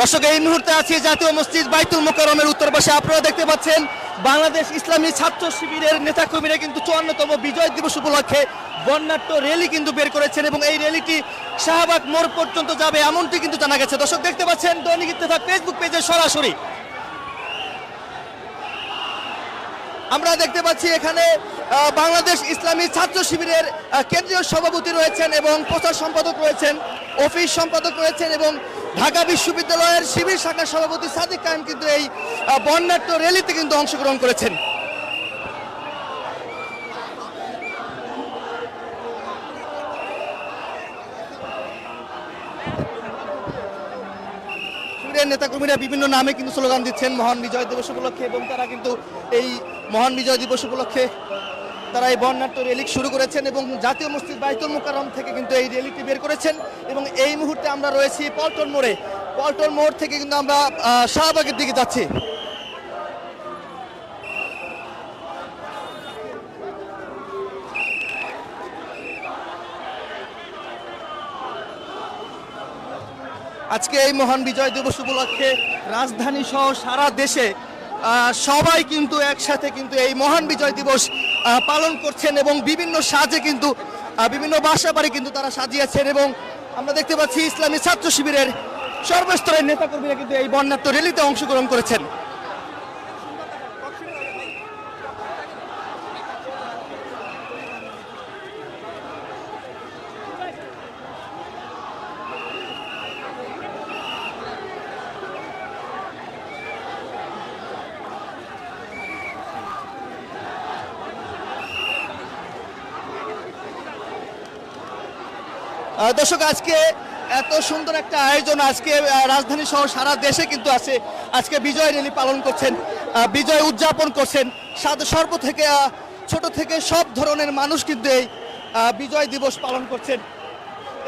দর্শক, এই মুহূর্তে আছি জাতীয় মসজিদ বাইতুল মোকাররমের উত্তর পাশে। আপনারা দেখতে পাচ্ছেন বাংলাদেশ ইসলামী ছাত্র শিবিরের নেতাকর্মীরা কিন্তু 54তম বিজয় দিবস উপলক্ষে বর্ণাঢ্য র্যালি কিন্তু বের করেছেন এবং এই র্যালিটি শাহবাগ মোড় পর্যন্ত যাবে এমনটি কিন্তু জানা গেছে। দর্শক দেখতে পাচ্ছেন দৈনিক ইত্তেফাক ফেসবুক পেজে সরাসরি আমরা দেখতে পাচ্ছি এখানে বাংলাদেশ ইসলামী ছাত্র শিবিরের কেন্দ্রীয় সভাপতি রয়েছেন এবং প্রচার সম্পাদক রয়েছেন, অফিস সম্পাদক রয়েছেন এবং ঢাকা বিশ্ববিদ্যালয়ের শিবির শাখার সভাপতি সাদিক কায়েম কিন্তু এই বর্ণাঢ্য র্যালিতে কিন্তু অংশগ্রহণ করেছেন। শিবিরের নেতাকর্মীরা বিভিন্ন নামে কিন্তু স্লোগান দিচ্ছেন মহান বিজয় দিবস উপলক্ষে এবং তারা কিন্তু এই মহান বিজয় দিবস উপলক্ষে তারা এই বর্ণাঢ্য র্যালি শুরু করেছেন এবং জাতীয় মসজিদ বাইতুল মোকাররম থেকে কিন্তু এই র্যালিটি বের করেছেন এবং এই মুহূর্তে আমরা রয়েছি পল্টন মোড়ে। পল্টন মোড় থেকে কিন্তু আমরা শাহবাগের দিকে যাচ্ছি। আজকে এই মহান বিজয় দিবস উপলক্ষে রাজধানী সহ সারা দেশে সবাই কিন্তু একসাথে কিন্তু এই মহান বিজয় দিবস পালন করছেন এবং বিভিন্ন সাজে কিন্তু বিভিন্ন বাসা বাড়ি কিন্তু তারা সাজিয়েছেন এবং আমরা দেখতে পাচ্ছি ইসলামী ছাত্র শিবিরের সর্বস্তরের নেতাকর্মীরা কিন্তু এই বর্ণাঢ্য র্যালিতে অংশগ্রহণ করেছেন। দর্শক, আজকে এত সুন্দর একটা আয়োজন, আজকে রাজধানী সহ সারা দেশে কিন্তু আছে আজকে বিজয় র্যালি পালন করছেন, বিজয় উদযাপন করছেন সর্ব থেকে ছোট থেকে সব ধরনের মানুষ কিন্তু এই বিজয় দিবস পালন করছেন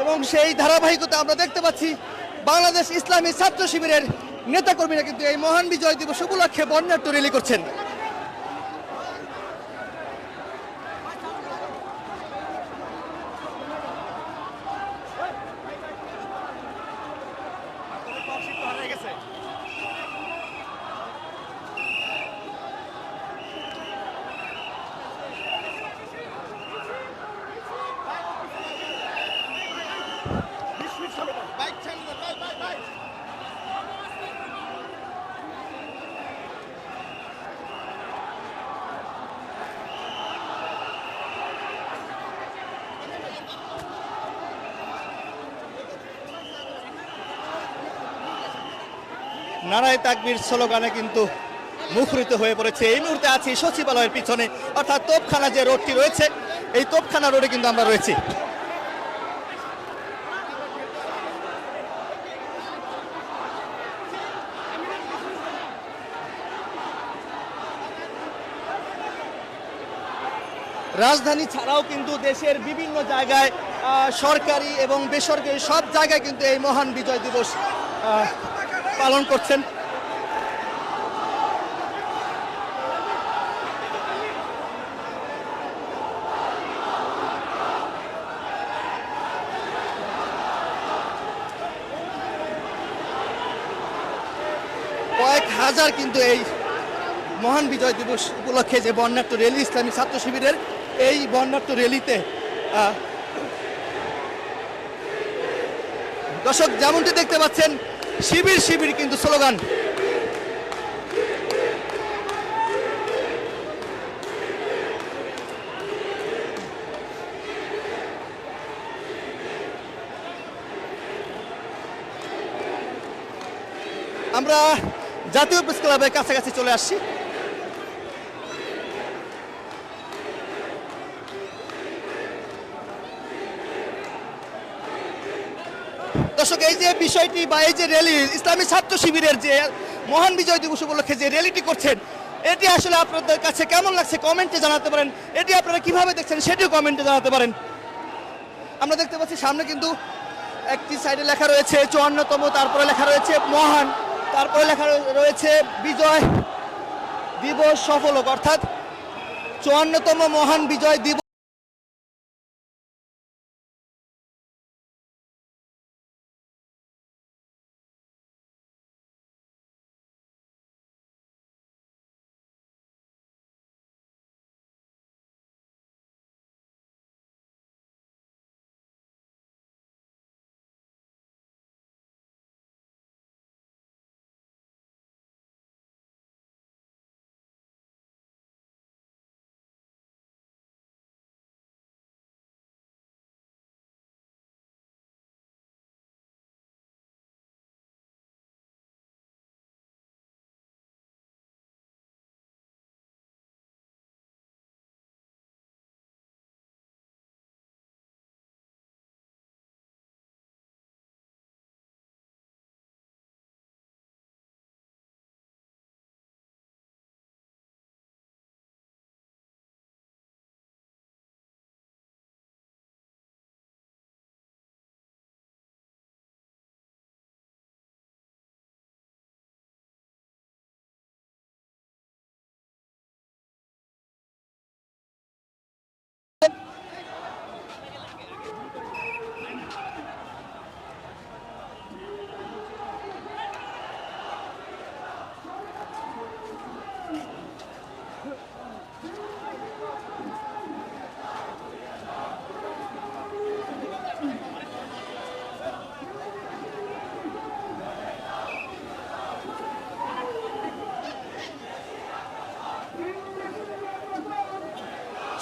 এবং সেই ধারাবাহিকতা আমরা দেখতে পাচ্ছি বাংলাদেশ ইসলামী ছাত্র শিবিরের নেতাকর্মীরা কিন্তু এই মহান বিজয় দিবস উপলক্ষে বর্ণাঢ্য র্যালি করছেন। নারায়ে তাকবীর স্লোগানে কিন্তু মুখরিত হয়ে পড়েছে। এই মুহূর্তে আছি সচিবালয়ের পিছনে, অর্থাৎ তোপখানা যে রোডটি রয়েছে এই তোপখানা রোডে কিন্তু আমরা রয়েছি। রাজধানী ছাড়াও কিন্তু দেশের বিভিন্ন জায়গায় সরকারি এবং বেসরকারি সব জায়গায় কিন্তু এই মহান বিজয় দিবস পালন করছেন। কয়েক হাজার কিন্তু এই মহান বিজয় দিবস উপলক্ষে যে বর্ণাঢ্য র্যালি ইসলামী ছাত্র শিবিরের, এই বর্ণাঢ্য র্যালিতে দর্শক যেমনটি দেখতে পাচ্ছেন শিবির শিবির কিন্তু স্লোগান। আমরা জাতীয় প্রেস ক্লাবের কাছাকাছি চলে আসছি। দর্শক, এই যে বিষয়টি বা এই যে র্যালি ইসলামী ছাত্র শিবিরের যে মহান বিজয় দিবস উপলক্ষে যে র্যালিটি করছেন, এটি আসলে আপনাদের কাছে কেমন লাগছে কমেন্টে জানাতে পারেন। এটি আপনারা কিভাবে দেখছেন সেটিও কমেন্টে জানাতে পারেন। আমরা দেখতে পাচ্ছি সামনে কিন্তু একটি সাইডে লেখা রয়েছে 54তম, তারপরে লেখা রয়েছে মহান, তারপরে লেখা রয়েছে বিজয় দিবস সফল হোক, অর্থাৎ 54তম মহান বিজয় দিবস।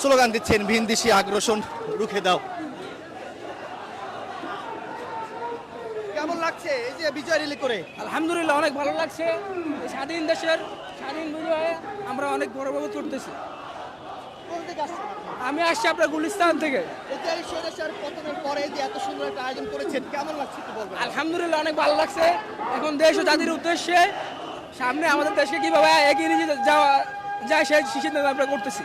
স্লোগান দিচ্ছেন ভিনদেশি আগ্রাসন রুখে দাও। কেমন লাগছে এই যে বিজয় র্যালি করে? আলহামদুলিল্লাহ অনেক ভালো লাগছে। এই স্বাধীন দেশের স্বাধীন বিজয়ে আমরা অনেক গর্ববোধ করতেছি। কোথা থেকে আসছেন আপনি? আমি আসছি আপনার গুলিস্তান থেকে। এই যে স্বৈরাচার পতনের পরে যে এত সুন্দর একটা আয়োজন করেছেন কেমন লাগছে একটু বলবেন? আলহামদুলিল্লাহ অনেক ভালো লাগছে। এখন দেশ ও জাতির উদ্দেশ্যে সামনে আমাদের দেশকে কিভাবে এগিয়ে নিয়ে যাওয়া যায় সেই সিদ্ধান্ত আমরা করতেছি।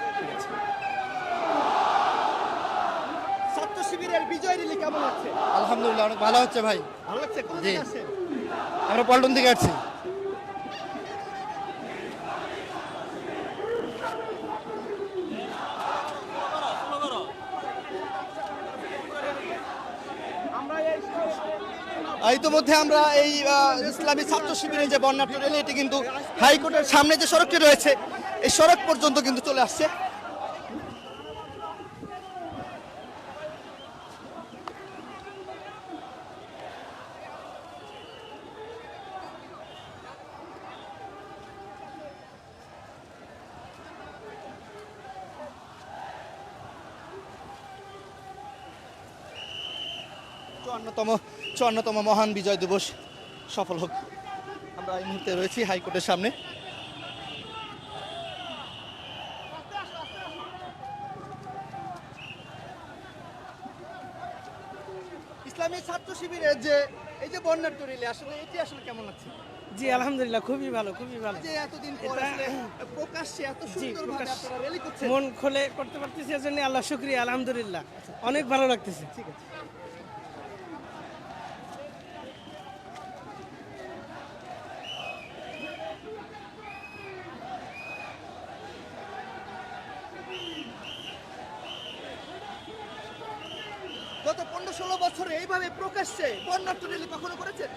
ছাত্র শিবিরের বিজয় র্যালি কেমন লাগছে? আলহামদুলিল্লাহ অনেক ভালো হচ্ছে ভাই। ভালো লাগছে। কোথা জি। থেকে আসছেন? আমরা পল্টন থেকে আসছি। ইতিমধ্যে আমরা এই ইসলামী ছাত্র শিবিরের যে বর্ণাঢ্য র্যালি এটি কিন্তু হাইকোর্টের সামনে যে সড়কটি রয়েছে এই সড়ক পর্যন্ত কিন্তু চলে আসছে। চুয়ান্নতম মহান বিজয় দিবস সফল হোক। আমরা এই মুহূর্তে রয়েছি হাইকোর্টের সামনে। ইসলামী ছাত্র শিবিরের যে এই যে বর্ণাঢ্য র্যালি আসলে এটি আসলে কেমন লাগছে? জি আলহামদুলিল্লাহ খুবই ভালো, খুবই ভালো। যে এতদিন পর আসলে প্রকাশ্যে এত সুন্দরভাবে প্রকাশ আপনারা র্যালি করছেন। মন খুলে করতে পারতেছি এজন্য আল্লাহ শুকরিয়া, আলহামদুলিল্লাহ অনেক ভালো লাগতেছে। ঠিক আছে। গত 15-16 বছরে এইভাবে প্রকাশ্যে বর্ণাঢ্য র্যালি কখনো করেছেন?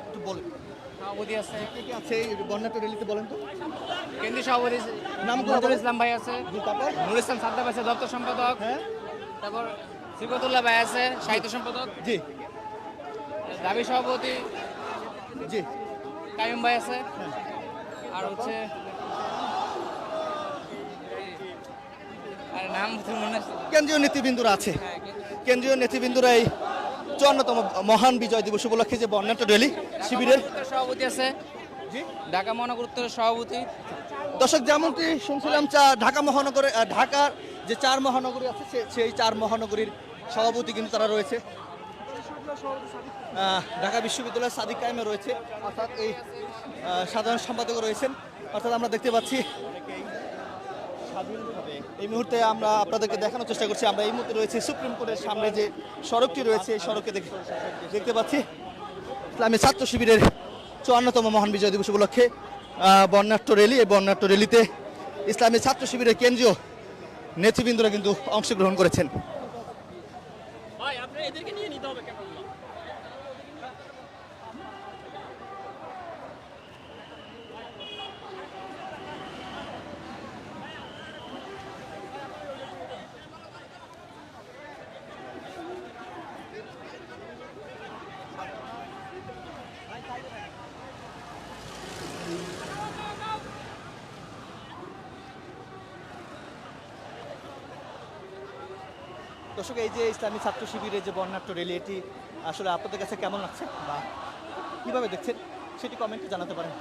একটু বলেন সভাপতি আছে, কে কে আছে এই বর্ণাঢ্য র্যালিতে, বলেন তো। কেন্দ্রীয় সভাপতি নাম করে নজরুল বলেন। ইসলাম ভাই আছে, জি, তারপর নুর ইসলাম সাদ্দাম আছে দপ্তর সম্পাদক, হ্যাঁ তারপর সিফাতুল্লাহ ভাই আছে সাহিত্য সম্পাদক, জি দাবি সভাপতি জি কাইম ভাই আছে, আর হচ্ছে আর নাম তো মনে আছে। কেন্দ্রীয় নেতৃবৃন্দরা আছে। কেন্দ্রীয় নেতৃবৃন্দরা এই 54তম মহান বিজয় দিবস উপলক্ষে যে বর্ণাঢ্য র্যালি শিবিরের উত্তর সভাপতি আছে, জি ঢাকা মহানগর উত্তরের সভাপতি। দর্শক যেমনটি শুনছিলাম ঢাকা মহানগরে ঢাকার যে 4 মহানগরী আছে সেই 4 মহানগরীর সভাপতি কিন্তু তারা রয়েছে। ঢাকা বিশ্ববিদ্যালয়ের সাদিক কায়েমে রয়েছে, অর্থাৎ এই সাধারণ সম্পাদক রয়েছেন। অর্থাৎ আমরা দেখতে পাচ্ছি এই মুহূর্তে আমরা আপনাদেরকে দেখানোর চেষ্টা করছি। আমরা এই মুহূর্তে রয়েছে সুপ্রিম কোর্টের সামনে যে সড়কটি রয়েছে এই সড়কে দেখতে পাচ্ছি ইসলামী ছাত্র শিবিরের 54তম মহান বিজয় দিবস উপলক্ষে বর্ণাঢ্য র্যালি। এই বর্ণাঢ্য র্যালিতে ইসলামী ছাত্র শিবিরের কেন্দ্রীয় নেতৃবৃন্দরা কিন্তু অংশগ্রহণ করেছেন। দর্শক এই যে ইসলামী ছাত্র শিবিরের যে বর্ণাঢ্য র্যালি এটি আসলে আপনাদের কাছে কেমন লাগছে বা কিভাবে দেখছেন সেটি কমেন্টে জানাতে পারেন।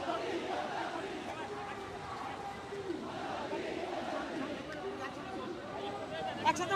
একসাথে